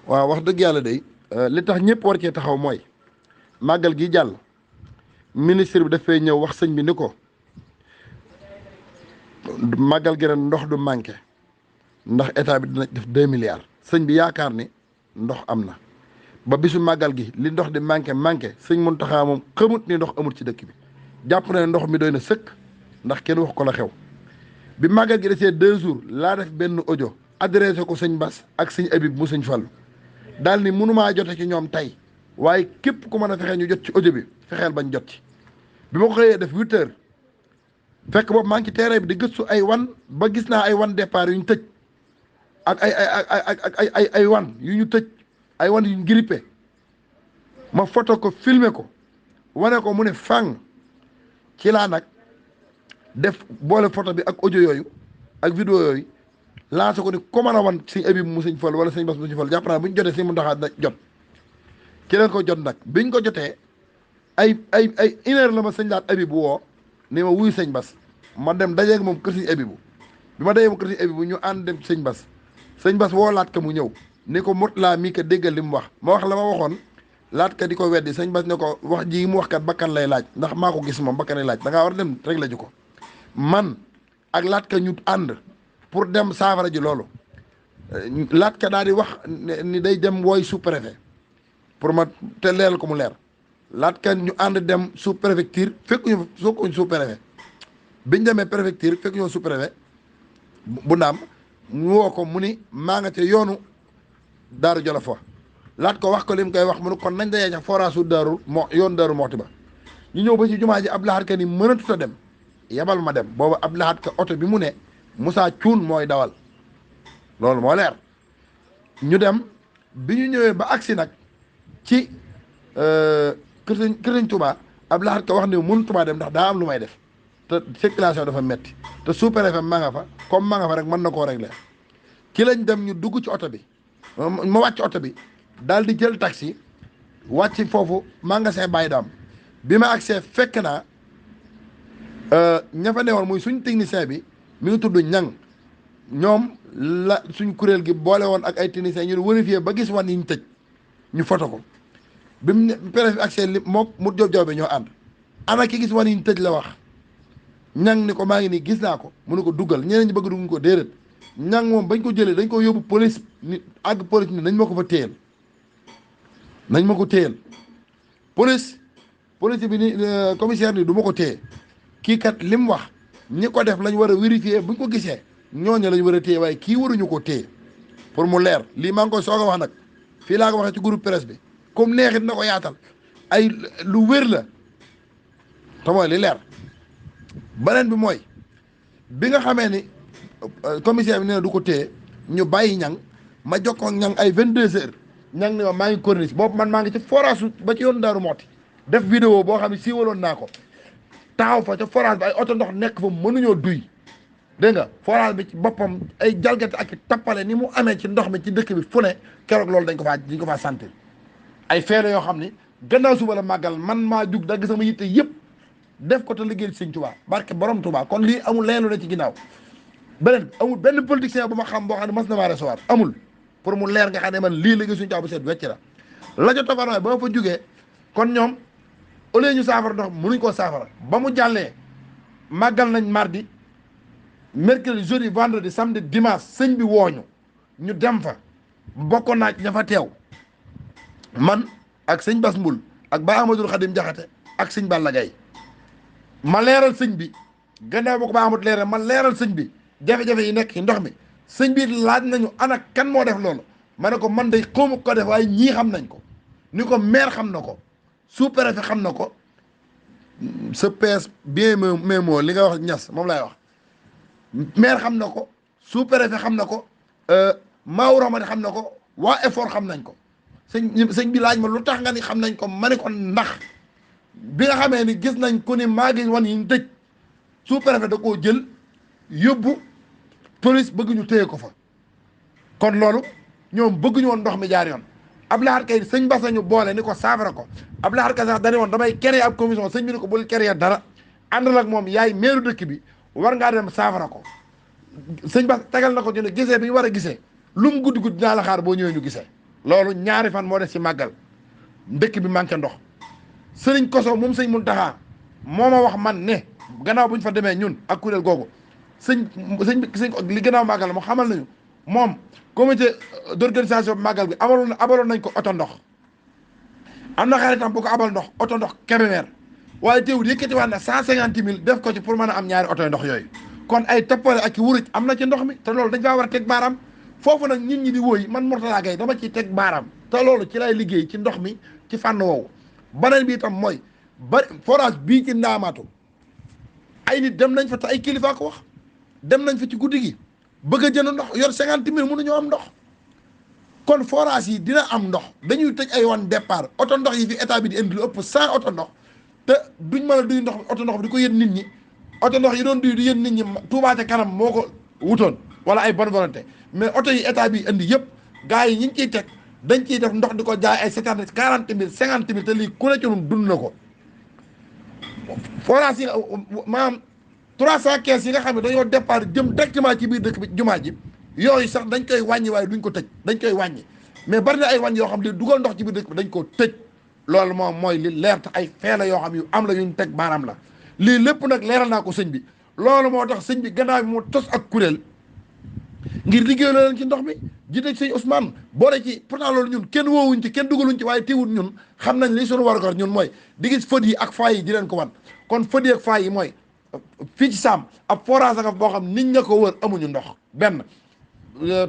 waaw wax dëgg yàlla day li tax ñëpp war cee taxaw mooy màggal gi jàll ministre bi dafay ñëw wax sëñ bi ni ko màggal gi ren ndox du manqué ndax état bi dina def 2 milliards sëñ bi yaakaar ni ndox am na ba bisu màggal gi li ndox di manqué sëñ Muntaxa moom xamut ni ndox amul ci dëkk bi jàpp na ne ndox mi doy na sëkk ndax kenn wax ko la xew bi màggal gi desee 2 jours laa def benn audio adressé ko sëñ Bass ak sëñ Habib mu sëñ Fallu daal ni mënumaa jote ci ñoom tey waaye képp ku mën a fexe ñu jot ci audio bi fexeel bañ jot ci bi ma ko xëyee def 8 heures fekk boobu maa ngi ci terrain bi di gëstu ay wan ba gis naa ay wan départ yu ñu tëj ak ay wan yu ñu tëj ay wan yu ñu grippé ma photo ko filmer ko wane ko mu ne fang ci laa nag def boole photo bi ak audio yooyu ak vidéo yooyu lancé ko ni ko mën a wan sëñ Habib mu sëñ Fall wala sëñ Bass mu sëñ Fall jàpp naa bu ñu jotee sëñ Muntaxa na jot ci leen ko jot nag biñ ko jotee ay 1 heure la ma sëñ laat Habib woo ni ma wuyu sëñ Bass ma dem dajeeg moom kër sëñ Habib bi ma dajee moom kër sëñ Habib ñu ànd dem sëñ Bass woo laat ka mu ñëw ni ko mot laa mii ka déggal li mu wax ma wax la ma waxoon laat ka di ko weddi sëñ Bass ne ko wax ji mu wax kat bakkan lay laaj ndax maa ko gis moom bakkan lay laaj da ngaa war a dem rek la ji ko man ak laat ka ñu ànd pour dem saafara ji loolu laat ka daal di wax ni day dem wooy sous-préfet pour ma te leeral ko mu leer laat ka ñu ànd dem sous-préfecture fekkuñu sous-préfet biñ demee préfecture fekkuñu sous-préfet bu ndaam ñu woo ko mu ni maa nga ca yoonu Daaru Jolof fa laat ko wax ko li mu koy wax mu ne kon nañ dayee ca forage su daaru yoon Daaru Moxti ba ñu ñëw ba ci jumaa ji ab laxat ka ni mënatut a dem yebal ma dem boobu ab laxat ka oto bi mu ne Moussa Cuun mooy dawal loolu moo leer ñu dem bi ñu ñëwee ba agsi nag ci kër sëñ Touba ab laxat ka wax ne mënu Touba dem ndax daa am lu may def te circulation dafa metti te sous-préfet ma nga fa comme ma nga fa rek mën na koo régler ci lañ dem ñu dugg ci oto bi ma wàcc oto bi daal di jël taxi wàcc foofu magasin Baye Dame bi ma agsee fekk naa ña fa newoon muy suñ technicien bi mi ngi tudd ñang ñoom la suñ kuréel gi boole woon ak ay techniciens ñu vérifier ba gis wan yi ñu tëj ñu foto ko bi mu ne préfet accès li moom mu job bi ñoo ànd ana ki gis wan yi ñu tëj la wax ñang ni ko maa ngi nii gis naa ko mu ne ko duggal ñeneen ñi bëgg dugg ko déedéet ñang moom bañ ko jëlee dañ ko yóbbu police ni àgg police ni nañ ma ko fa téyel nañ ma ko téyel police bi ni commissaire ni du ma ko téye kii kat li mu wax ñi ko def lañ war a vérifier buñ ko gisee ñooñu lañ war a téye waaye kii waruñu ko téye pour mu leer lii maa ngi koy soog a wax nag fii laa ko waxee ci groupe presse bi comme neexit na ko yaatal ay lu wér la te mooy li leer beneen bi mooy bi nga xamee ni commissaire bi nee na du ko téye ñu bàyyi ñang ma jokkoo ak ñang ay 22 heures ñang ne ma maa ngi corniche boobu man maa ngi ci forage ba ci yoon Daaru Mooti def vidéo boo xam ne siiwaloon naa ko taxaw fa ca forage bi ay oto ndox nekk fa mënuñoo duy dégg nga forage bi ci boppam ay jalgati ak tappale ni mu amee ci ndox mi ci dëkk bi fu ne keroog loolu dañ ko faa sentir ay feele yoo xam ni gannaaw suba la màggal man maa jug dagg sama yitte yëpp def ko te liggéeyal Sëñ Tuubaa barke borom Tuubaa kon lii amul leneen lu ne ci ginnaaw beneen amul benn politicien bu ma xam boo xam ne mas na maa recevoir amul pour mu leer nga xam ne man lii liggéey Sëñ Tuubaa bu seet wecc la ca tofarooy ba ma fa jugee kon ñoom au lieu ñu saafara ndox mënuñ koo saafara ba mu jàllee màggal nañ mardi mercredi jeudi vendredi samedi dimanche sëñ bi wooñu ñu dem fa bokkoon naa ña fa teew man ak sëñ Bass Mbul ak Ba Amadou Khadim Jaxate ak sëñ Balla Gaye ma leeral sëñ bi gannaaw ba ko Ba Amadou leeral ma leeral sëñ bi jafe-jafe yi nekk ci ndox mi sëñ bi laaj nañu ana kan moo def loolu ma ne ko man day xawma ko def waaye ñii xam nañ ko ni ko maire xam na ko sous-préfet xam na ko sa pèse bien mais moo li nga wax ñas moom laay wax maire xam na ko sous-préfet xam na ko Maodo Ramadi xam na ko waa effort xam nañ ko sëñ bi laaj ma lu tax nga ni xam nañ ko ma ne ko ndax bi nga xamee ni gis nañ ko ni maa ngi wan yi ñu tëj sous-préfet da koo jël yóbbu police bëgg ñu téye ko fa kon loolu ñoom bëgguñu woon ndox mi jaar yoon Abdoulaye kay sëñ Bass ñu boole ni ko saafara ko Abdoulaye kay sax dañu woon damay créer ab commission sëñ bi ni ko bul créer dara àndal ak moom yaay meeru dëkk bi war ngaa dem saafara ko sëñ Bass tegal na ko ñu ne gisee bi ñu war a gisee lu mu guddi guddi dinaa la xaar boo ñëwee ñu gisee loolu ñaari fan moo des ci màggal dëkk bi manqué ndox sëriñ Koso moom sëñ Muntaxa moo ma wax man ne gannaaw bu ñu fa demee ñun ak kuréel googu sëñ li gannaaw màggal mu xamal nañu moom comité d'organisation bi màggal bi abaloon nañ ko oto ndox am na xaritam bu ko abal ndox oto ndox Kébémer waaye teewul yëkkatiwaat na 150 000 def ko ci pour mën a am ñaari oto ndox yooyu kon ay toppale ak i wuruj am na ci ndox mi te loolu dañ faa war a teg baaraam foofu nag nit ñi di wóoy man Mourtalla Gaye dama ciy teg baaraam te loolu ci lay liggéey ci ndox mi ci fànn woowu beneen bi itam mooy forage bii ci ndaamaatu ay nit dem nañ fa te ay kilifa ko wax dem nañ fa ci guddi gi bëgg a jënd ndox yor 50 000 mënuñoo am ndox kon forage yi dina am ndox dañuy tëj ay wan départ oto ndox yi fi état bi di indi lu ëpp 100 oto ndox te duñ mën a duy ndox oto ndox bi di ko yët nit ñi oto ndox yi doon duy di yët nit ñi Touba ca kanam moo ko wutoon wala ay bonne volonté mais oto yi état bi indi yëpp gars yi ñi ngi ciy teg dañ ciy def ndox di ko jaay ay 40 000 50 000 te lii ku ne ci ñun dund na ko forage yi maanaam 300 kees yi nga xam ne dañoo départ jëm directement ci biir dëkk bi jumaa ji yooyu sax dañ koy wàññi waaye duñ ko tëj dañ koy wàññi mais bari na ay wàññi yoo xam ne dugal ndox ci biir dëkk bi dañ ko tëj loolu moom mooy li leer te ay feela yoo xam yu am la yuñ teg baaraam la lii lépp nag leeral naa ko sëñ bi loolu moo tax sëñ bi gannaaw bi moo tos ak kuréel ngir liggéey la leen ci ndox mi jiite sëñ Ousmane boole ci pourtant loolu ñun kenn woowuñ ci kenn dugaluñ ci waaye teewul ñun xam nañ li suñu warugar ñun mooy di gis fët yi ak faay yi di leen ko wan kon fët yi ak faay yi mooy fii ci Saam ab forage nga boo xam nit ña ko wër amuñu ndox benn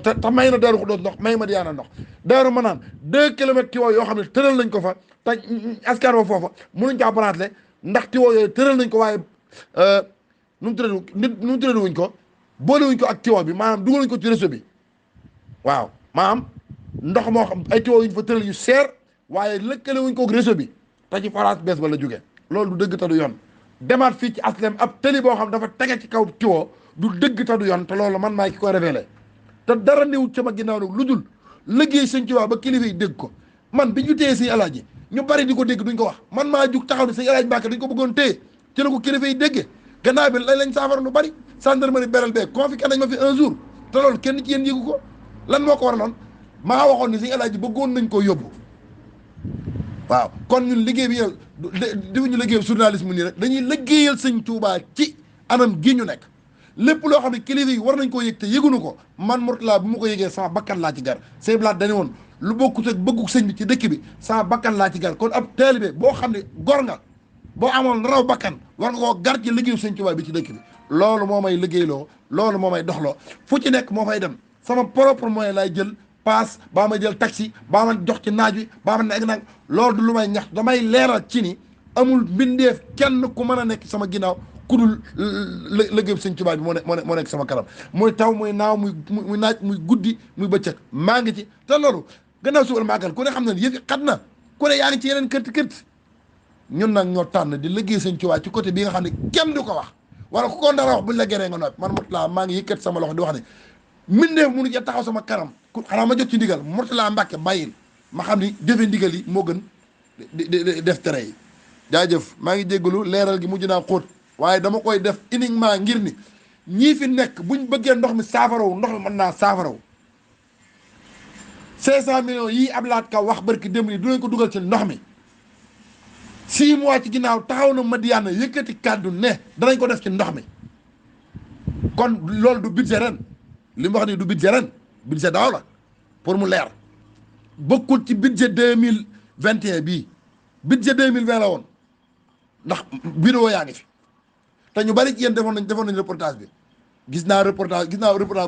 te may na Daaru Xudoos ndox may ma di yaana ndox daaru ma naan 2 kilomètres tiwo yoo xam ne tëral nañ ko fa te askan wa foofa mënuñ caa branché ndax tiwo yooyu tëral nañ ko waaye nu mu tëral wuñ ko boole wuñ ko ak tiwo bi maanaam dugal nañ ko ci réseau bi waaw maanaam ndox moo xam ay tiwo yuñ fa tëral yu seer waaye lëkkale wuñ ko ak réseau bi te ci forage bees ba la jógee loolu du dëgg te du yoon demaat fii ci aslem ab tëli boo xam dafa tege ci kaw tiwo du dëgg te du yoon te loolu man maay ki koy révélé te dara néewut sama ginnaaw nag lu dul liggéey sëñ Tuubaa ba kilifa yi dégg ko man bi ñu téye sëñ Alaaji ñu bari di ko dégg duñ ko wax man maa jug taxaw ne sëñ Alaaji Mbàkke dañ ko bëggoon téye ci la ko kilifa yi déggee gannaaw bi lañ saafara lu bari gendarmerie beral bee confiqué nañ ma fi un jour te loolu kenn ci yéen yëgu ko lan moo ko waraloon maa waxoon ni sëñ Alaaji bëggoon nañ koo yóbbu waaw kon ñun liggéey bi yow difuñu liggéey journalisme nii rek dañuy liggéeyal sëñ Tuubaa ci anam gi ñu nekk lépp loo xam ne kilifa yi war nañ koo yëg te yëgunu ko man Mourtalla bu ma ko yëgee sama bakkan laa ci gar sëñ Blaat dañu woon lu bokkut ak bëggu sëñ bi ci dëkk bi sama bakkan laa ci gar kon ab taalibe boo xam ne gor nga boo amoon raw bakkan war nga koo gar ci liggéeyu sëñ Tuubaa bi ci dëkk bi loolu moo may liggéeyloo loolu moo may doxloo fu ci nekk moo fay dem sama propre moyen laay jël paas baa ma jël taxi baa ma jox ci naaj wi baa ma nekk nag loolu du lu may ñax damay leeral ci ni amul mbindeef kenn ku mën a nekk sama ginnaaw ku dul liggéey sëñ Tuubaa bi moo nekk sama kanam muy taw muy naaw muy naaj muy guddi muy bëccëg maa ngi ci te loolu gannaaw suba màggal ku ne xam na ne yëf yi xat na ku ne yaa ngi ci yeneen kërti ñun nag ñoo tànn di liggéey sëñ Tuubaa ci côté bi nga xam ne kenn du ko wax wala ku ko dara wax buñ la geree nga noppi man Mourtalla maa ngi yëkkat sama loxo di wax ne mbindeef mënu ci taxaw sama kanam ku xanaa ma jot ci ndigal Mourtalla Mbàkke bàyyil ma xam ni jëfe ndigal yi moo gën di def tere yi jaajëf maa ngi jéggalu leeral gi mujj naa xóot waaye dama koy def uniquement ngir ni ñii fi nekk buñ bëggee ndox mi saafaraw ndox mi mën naa saafaraw 500 millions yii Ablaat Ka wax barki démb ni du leen ko dugal ci ndox mi 6 mois ci ginnaaw taxaw na Madiyana yëkkati kàddu ne danañ ko def ci ndox mi kon loolu du budget ren li mu wax ni du budget ren budget daaw la pour mu leer bokkul ci budget 2021 bii budget 2020 la woon ndax vidéo yaa ngi fi te ñu bari ci yéen defoon nañ reportage bi gis naa reportage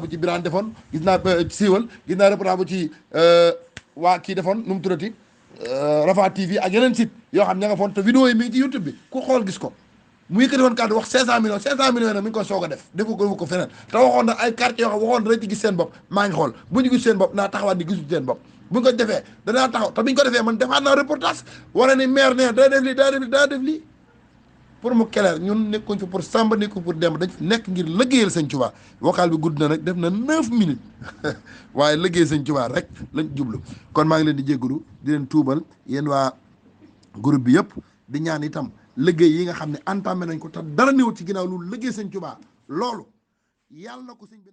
bu ci Birane defoon gis naa siiwal gis naa reportage bu ci waa kii defoon nu mu tuddati Rafa TV ak yeneen site yoo xam ña nga foon te vidéo yi mi ngi ci YouTube bi ku xool gis ko mu yëkkati woon kàddu wax 500 millions nag mi ngi ko soog a def defu ko feneen te waxoon na ay quartier yoo xam waxoon danañ ci gis seen bopp maa ngi xool bu ñu gis seen bopp naa taxawaat ni gisul seen bopp bu ñu ko defee danaa taxaw te bu ñu ko defee man defaat naa reportage wala ni maire ne daa def lii pour mu keleer ñun nekkuñ fi pour sàmba nekkuñ pour dem dañ fi nekk ngir liggéeyal sëñ Tuubaa vocal bi gudd na nag def na 9 minutes waaye liggéey sëñ Tuubaa rek lañ jublu kon maa ngi leen di jéggalu di leen tuubal yéen waa groupe bi yëpp di ñaan itam liggéey yi nga xam ne entamé nañ ko te dara néew ci ginnaaw lu liggéey sëñ Tuubaa loolu yàlla na ko sëñ bi